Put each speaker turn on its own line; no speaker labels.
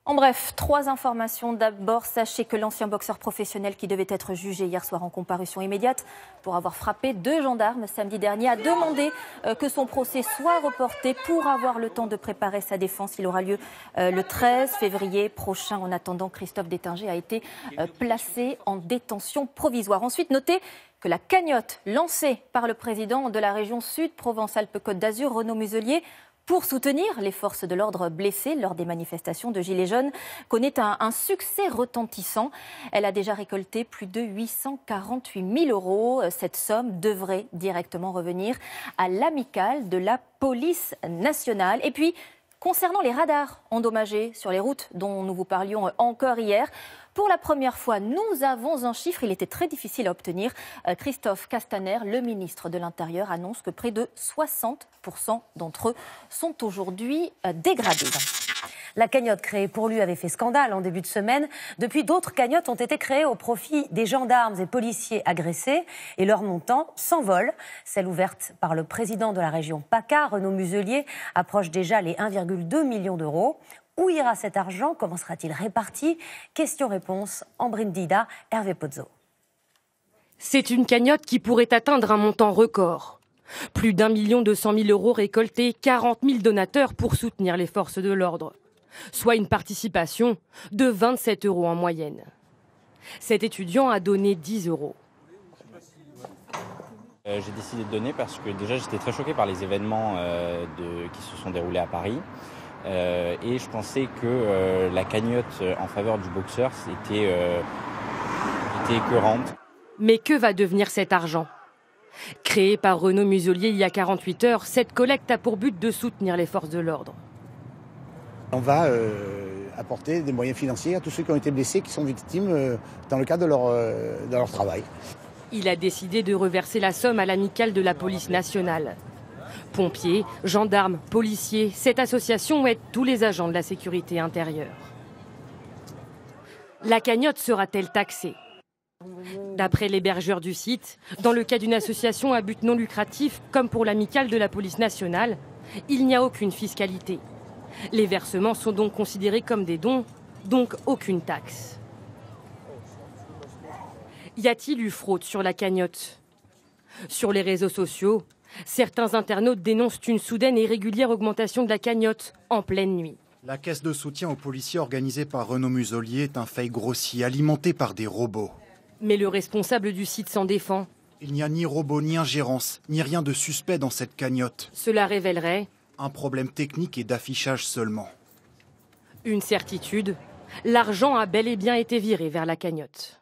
En bref, 3 informations. D'abord, sachez que l'ancien boxeur professionnel qui devait être jugé hier soir en comparution immédiate pour avoir frappé 2 gendarmes samedi dernier a demandé que son procès soit reporté pour avoir le temps de préparer sa défense. Il aura lieu le 13 février prochain. En attendant, Christophe Détinger a été placé en détention provisoire. Ensuite, notez que la cagnotte lancée par le président de la région Sud Provence-Alpes-Côte d'Azur, Renaud Muselier, pour soutenir les forces de l'ordre blessées lors des manifestations de Gilets jaunes, connaît un succès retentissant. Elle a déjà récolté plus de 848 000 euros. Cette somme devrait directement revenir à l'amicale de la police nationale. Et puis, concernant les radars endommagés sur les routes dont nous vous parlions encore hier, pour la première fois, nous avons un chiffre. Il était très difficile à obtenir. Christophe Castaner, le ministre de l'Intérieur, annonce que près de 60% d'entre eux sont aujourd'hui dégradés.
La cagnotte créée pour lui avait fait scandale en début de semaine. Depuis, d'autres cagnottes ont été créées au profit des gendarmes et policiers agressés et leur montant s'envole. Celle ouverte par le président de la région PACA, Renaud Muselier, approche déjà les 1,2 million d'euros. Où ira cet argent? Comment sera-t-il réparti? Question-réponse, Ambrine Dida, Hervé Pozzo.
C'est une cagnotte qui pourrait atteindre un montant record. Plus d'1 200 000 euros récoltés, 40 000 donateurs pour soutenir les forces de l'ordre. Soit une participation de 27 euros en moyenne. Cet étudiant a donné 10 euros.
J'ai décidé de donner parce que déjà j'étais très choqué par les événements qui se sont déroulés à Paris. Et je pensais que la cagnotte en faveur du boxeur était écœurante.
Mais que va devenir cet argent? Créée par Renaud Muselier il y a 48 heures, cette collecte a pour but de soutenir les forces de l'ordre.
On va apporter des moyens financiers à tous ceux qui ont été blessés, qui sont victimes dans le cadre de leur travail.
Il a décidé de reverser la somme à l'amicale de la police nationale. Pompiers, gendarmes, policiers, cette association aide tous les agents de la sécurité intérieure. La cagnotte sera-t-elle taxée? D'après l'hébergeur du site, dans le cas d'une association à but non lucratif, comme pour l'amicale de la police nationale, il n'y a aucune fiscalité. Les versements sont donc considérés comme des dons, donc aucune taxe. Y a-t-il eu fraude sur la cagnotte? Sur les réseaux sociaux, certains internautes dénoncent une soudaine et régulière augmentation de la cagnotte en pleine nuit.
La caisse de soutien aux policiers organisée par Renaud Muselier est un fake grossier alimenté par des robots.
Mais le responsable du site s'en défend.
Il n'y a ni robot, ni ingérence, ni rien de suspect dans cette cagnotte.
Cela révélerait
un problème technique et d'affichage seulement.
Une certitude, l'argent a bel et bien été viré vers la cagnotte.